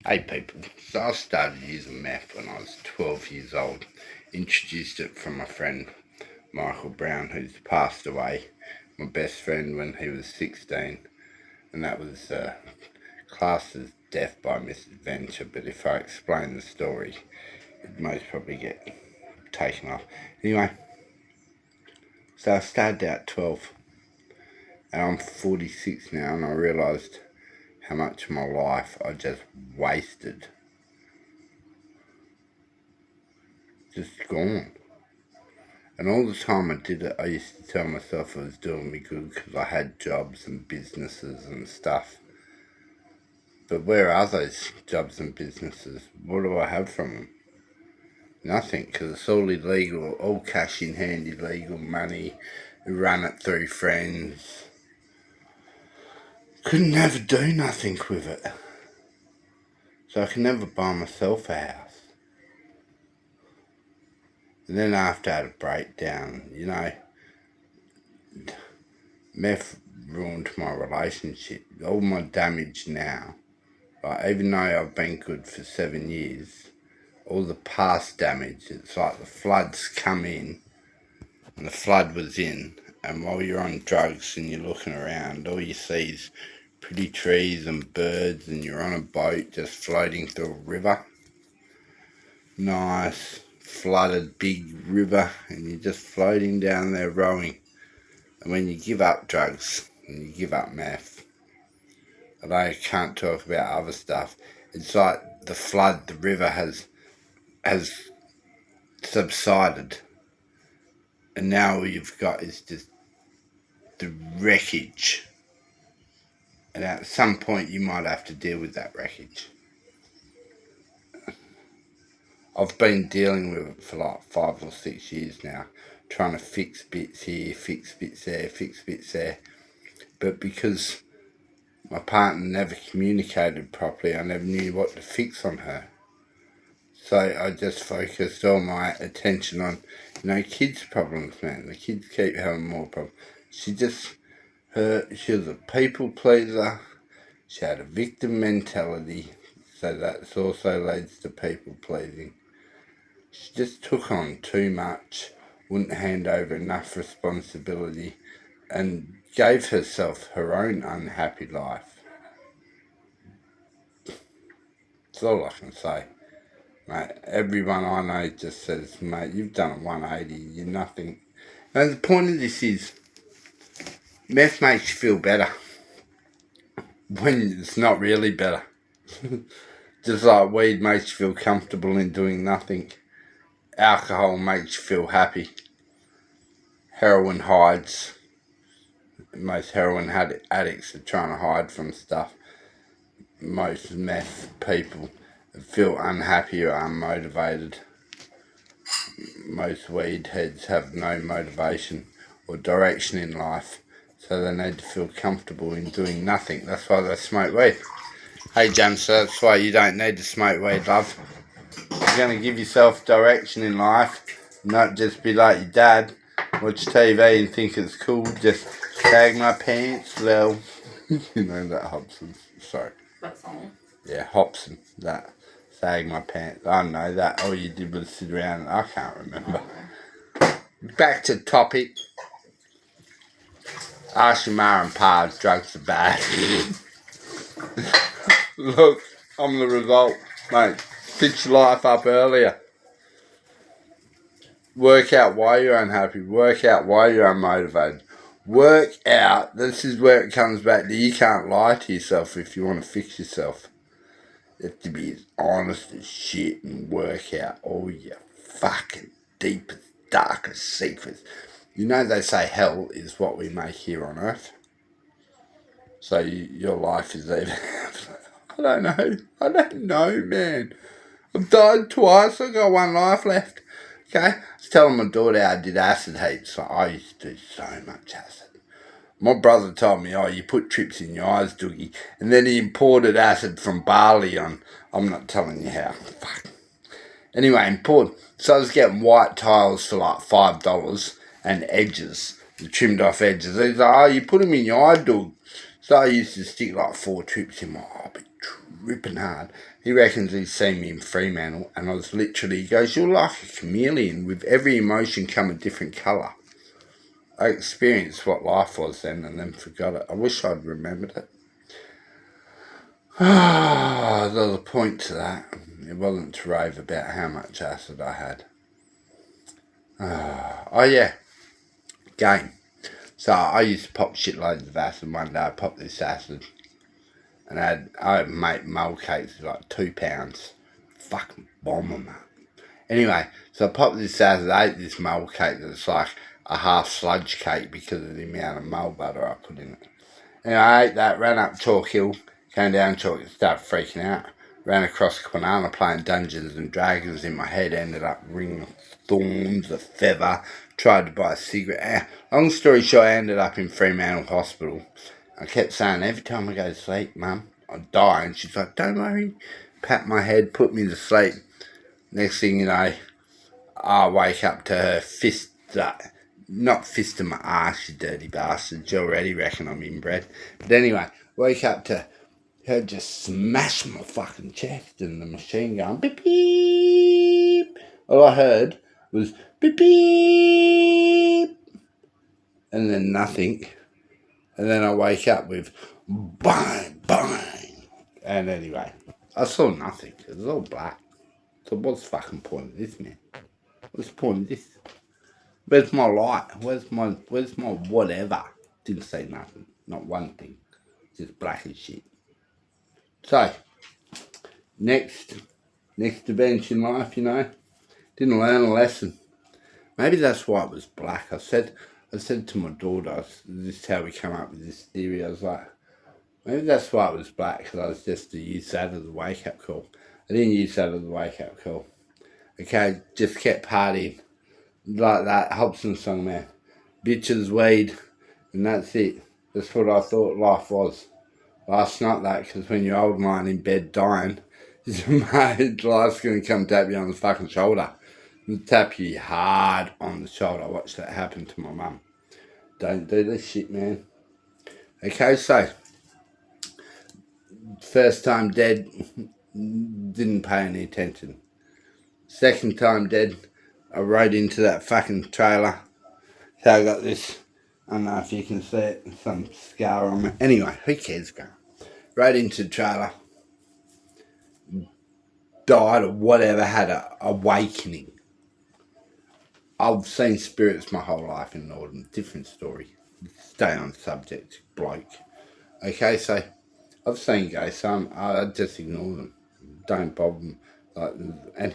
Hey people, so I started using meth when I was 12 years old. Introduced it from my friend Michael Brown, who's passed away. My best friend when he was 16, and that was classed as death by misadventure. But if I explain the story, it'd most probably get taken off. Anyway, so I started out at 12, and I'm 46 now, and I realised how much of my life I just wasted. Just gone. And all the time I did it, I used to tell myself I was doing me good because I had jobs and businesses and stuff. But where are those jobs and businesses? What do I have from them? Nothing, because it's all illegal, all cash in hand, illegal money, run it through friends. Could never do nothing with it. So I could never buy myself a house. And then after I had a breakdown, meth ruined my relationship. All my damage now, like, even though I've been good for 7 years, all the past damage, it's like the floods come in, and the flood was in, and while you're on drugs and you're looking around, all you see is pretty trees and birds, and you're on a boat just floating through a river. Nice, flooded, big river, and you're just floating down there rowing. And when you give up drugs, and you give up meth, although I can't talk about other stuff, it's like the flood, the river has subsided, and now all you've got is just the wreckage. And at some point, you might have to deal with that wreckage. I've been dealing with it for like 5 or 6 years now, trying to fix bits here, fix bits there, fix bits there. But because my partner never communicated properly, I never knew what to fix on her. So I just focused all my attention on, kids' problems, man. The kids keep having more problems. She was a people pleaser. She had a victim mentality, so that also leads to people pleasing. She just took on too much, wouldn't hand over enough responsibility, and gave herself her own unhappy life. That's all I can say. Mate, everyone I know just says, mate, you've done a 180, you're nothing. And the point of this is, meth makes you feel better when it's not really better. Just like weed makes you feel comfortable in doing nothing. Alcohol makes you feel happy. Heroin hides. Most heroin addicts are trying to hide from stuff. Most meth people feel unhappy or unmotivated. Most weed heads have no motivation or direction in life, so they need to feel comfortable in doing nothing. That's why they smoke weed. Hey James, so that's why you don't need to smoke weed, love. You're going to give yourself direction in life, not just be like your dad, watch TV and think it's cool, just sag my pants, Lil. You know that Hobson, sorry. That song? Yeah, Hobson, that. Sag my pants. I know that. All you did was sit around. I can't remember. Back to topic. Ask your ma and pa if drugs are bad. Look, I'm the result, mate. Fix your life up earlier. Work out why you're unhappy. Work out why you're unmotivated. Work out. This is where it comes back to, you can't lie to yourself if you want to fix yourself. You have to be as honest as shit and work out all your fucking deepest, darkest secrets. You know they say hell is what we make here on earth. So your life is even... I don't know, man. I've died twice, I've got one life left. Okay? I was telling my daughter I did acid heaps. So I used to do so much acid. My brother told me, you put trips in your eyes, Doogie. And then he imported acid from Bali on... I'm not telling you how. Fuck. Anyway, imported. So I was getting white tiles for like $5 and edges, the trimmed off edges. He's like, you put them in your eye, Doug. So I used to stick like 4 trips in my eye. I'd be ripping hard. He reckons he's seen me in Fremantle, and I was literally, he goes, you're like a chameleon. With every emotion come a different colour. I experienced what life was then and then forgot it. I wish I'd remembered it. There was a point to that. It wasn't to rave about how much acid I had. Oh yeah, game. So I used to pop shitloads of acid. One day I popped this acid, and I made mole cakes like £2. Fucking bomb them up. Anyway, so I popped this acid, ate this mole cake that's like a half sludge cake because of the amount of mole butter I put in it. And I ate that, ran up Chalk Hill, came down Chalk Hill, started freaking out. Ran across Quinana playing Dungeons and Dragons in my head, ended up ring of thorns, a feather, tried to buy a cigarette. Long story short, I ended up in Fremantle Hospital. I kept saying, every time I go to sleep, Mum, I die. And she's like, don't worry. Pat my head, put me to sleep. Next thing you know, I wake up to her fist, not fist in my ass, you dirty bastard. You already reckon I'm inbred. But anyway, wake up to her just smash my fucking chest and the machine going beep beep. All I heard was beep beep. And then nothing. And then I wake up with bang, bang. And anyway, I saw nothing. It was all black. So what's the fucking point of this, man? What's the point of this? Where's my light? Where's my whatever? Didn't say nothing. Not one thing. Just black as shit. So, next event in life, didn't learn a lesson. Maybe that's why it was black. I said to my daughter, this is how we come up with this theory. I was like, maybe that's why it was black, because I was just to use that as a wake-up call. I didn't use that as a wake-up call. Okay, just kept partying. Like that Hobson song, man. Bitches, weed, and that's it. That's what I thought life was. Life's not that, because when you're old man in bed dying, mate, life's going to come tap you on the fucking shoulder. And tap you hard on the shoulder. I watched that happen to my mum. Don't do this shit, man. Okay, so, first time dead, didn't pay any attention. Second time dead, I rode into that fucking trailer. So I got this, I don't know if you can see it, some scar on me. Anyway, who cares, bro? Rode into the trailer, died or whatever, had a awakening. I've seen spirits my whole life in Norden. Different story. Stay on subject, bloke. Okay, so I've seen ghosts. So I just ignore them. Don't bother them. And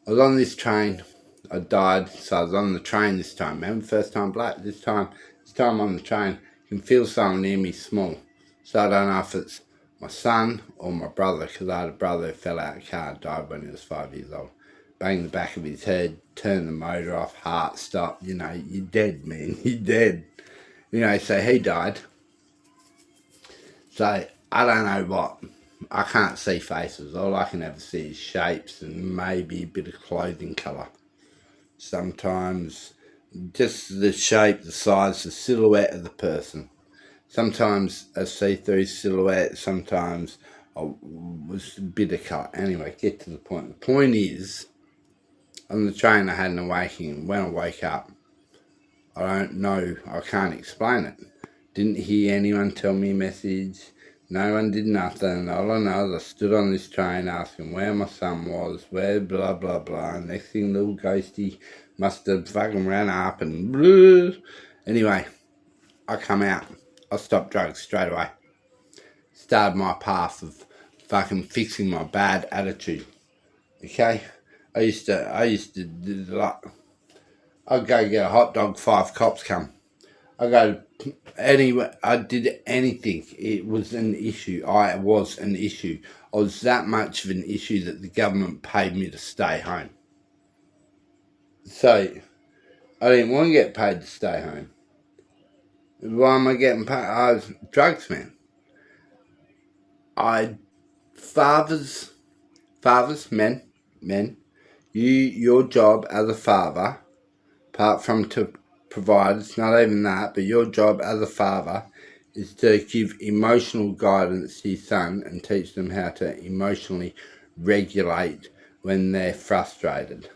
I was on this train. I died, so I was on the train this time. Remember, first time black. This time on the train, you can feel someone near me small. So I don't know if it's my son or my brother, because I had a brother who fell out of a car, died when he was 5 years old. Banged the back of his head, turned the motor off, heart stopped. You're dead, man. You're dead. So he died. So I don't know what. I can't see faces. All I can ever see is shapes and maybe a bit of clothing colour. Sometimes just the shape, the size, the silhouette of the person. Sometimes a see-through silhouette, sometimes was a bit of colour. Anyway, get to the point. The point is, on the train I had an awakening. When I wake up, I don't know, I can't explain it. Didn't hear anyone tell me a message. No one did nothing. All I know is I stood on this train asking where my son was, where blah blah blah. Next thing, little ghosty must have fucking ran up and blah. Anyway, I come out. I stopped drugs straight away. Started my path of fucking fixing my bad attitude. Okay? I used to do like, I'd go get a hot dog, 5 cops come. I go anywhere. I did anything. It was an issue. I was an issue. I was that much of an issue that the government paid me to stay home. So I didn't want to get paid to stay home. Why am I getting paid? I was drugs, man. Fathers, men. Your job as a father, apart from to provide, it's not even that, but your job as a father is to give emotional guidance to your son and teach them how to emotionally regulate when they're frustrated.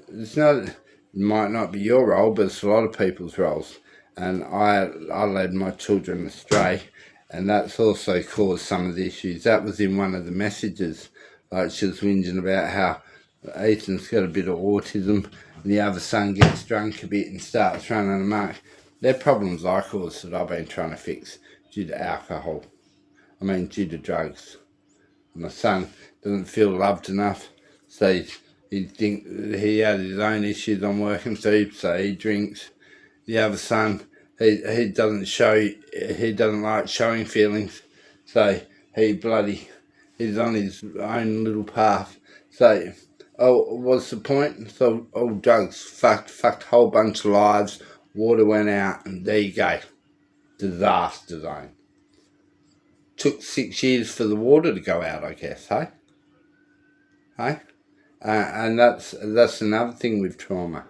It's not, it might not be your role, but it's a lot of people's roles. And I led my children astray, and that's also caused some of the issues. That was in one of the messages. Like, she was whinging about how Ethan's got a bit of autism, and the other son gets drunk a bit and starts running amok. They're problems I caused that I've been trying to fix due to alcohol. Due to drugs. My son doesn't feel loved enough, so he think he has his own issues I'm working through, so he drinks. The other son, he doesn't like showing feelings, so he's on his own little path. So, what's the point? So, drugs fucked a whole bunch of lives. Water went out, and there you go, disaster zone. Took 6 years for the water to go out, I guess, hey? Hey? And that's another thing with trauma.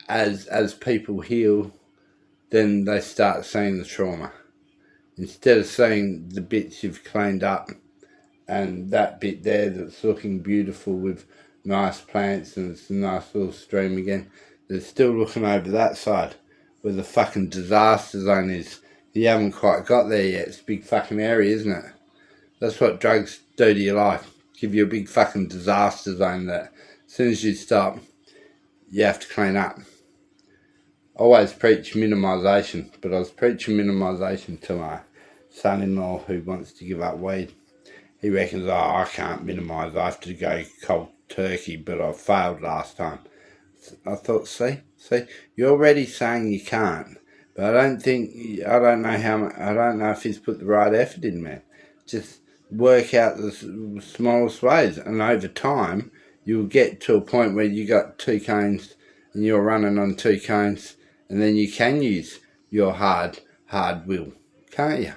As people heal, then they start seeing the trauma. Instead of seeing the bits you've cleaned up and that bit there that's looking beautiful with nice plants and it's a nice little stream again, they're still looking over that side where the fucking disaster zone is. You haven't quite got there yet. It's a big fucking area, isn't it? That's what drugs do to your life. Give you a big fucking disaster zone that as soon as you stop, you have to clean up. I always preach minimisation, but I was preaching minimisation to my son-in-law who wants to give up weed. He reckons, I can't minimise, I have to go cold turkey, but I failed last time. I thought, see, you're already saying you can't, but I don't know if he's put the right effort in, man. Just work out the smallest ways, and over time, you'll get to a point where you got 2 cones and you're running on 2 cones, and then you can use your hard will, can't you?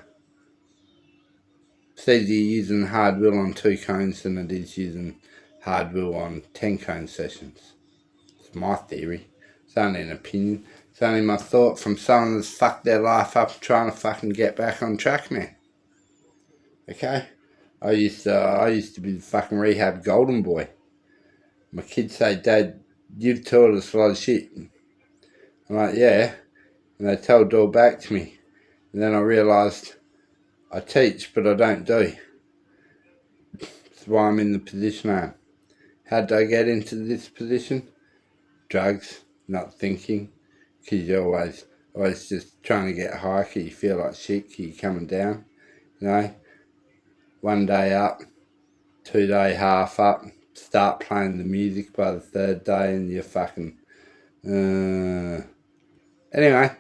It's easier using hard will on 2 cones than it is using hard will on 10 cone sessions. It's my theory. It's only an opinion. It's only my thought from someone that's fucked their life up trying to fucking get back on track, man. Okay? I used to be the fucking rehab golden boy. My kids say, Dad, you've taught us a lot of shit. I'm like, yeah. And they told it all back to me. And then I realised I teach, but I don't do. That's why I'm in the position I am. How did I get into this position? Drugs, not thinking. Because you're always just trying to get high, because you feel like shit, because you're coming down. You know? 1 day up, 2 day half up, start playing the music by the 3rd day and you're fucking... Anyway,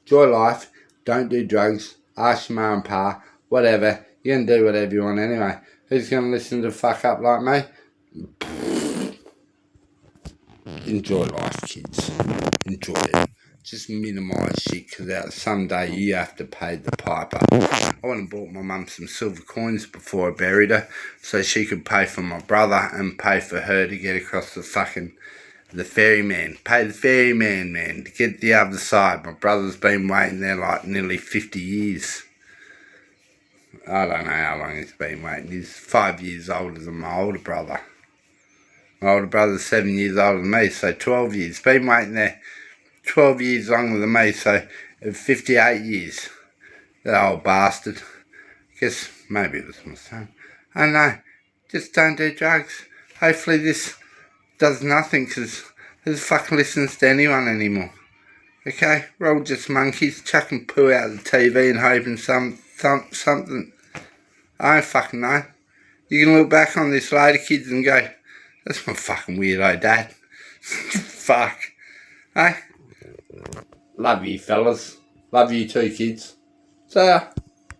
enjoy life, don't do drugs, ask your mum and pa, whatever, you can do whatever you want anyway. Who's going to listen to fuck up like me? Enjoy life, kids. Enjoy it. Just minimise shit, because someday you have to pay the piper. I went and bought my mum some silver coins before I buried her, so she could pay for my brother and pay for her to get across the ferryman. Pay the ferryman, man, to get the other side. My brother's been waiting there like nearly 50 years. I don't know how long he's been waiting. He's 5 years older than my older brother. My older brother's 7 years older than me, so 12 years. Been waiting there 12 years longer than me, so 58 years. That old bastard. Guess maybe it was my son. I don't know. Just don't do drugs. Hopefully this does nothing, because who the fuck listens to anyone anymore? Okay? We're all just monkeys chucking poo out of the TV and hoping something. I don't fucking know. You can look back on this later, kids, and go, that's my fucking weirdo dad. Fuck. Hey? Love you, fellas. Love you too, kids. See ya.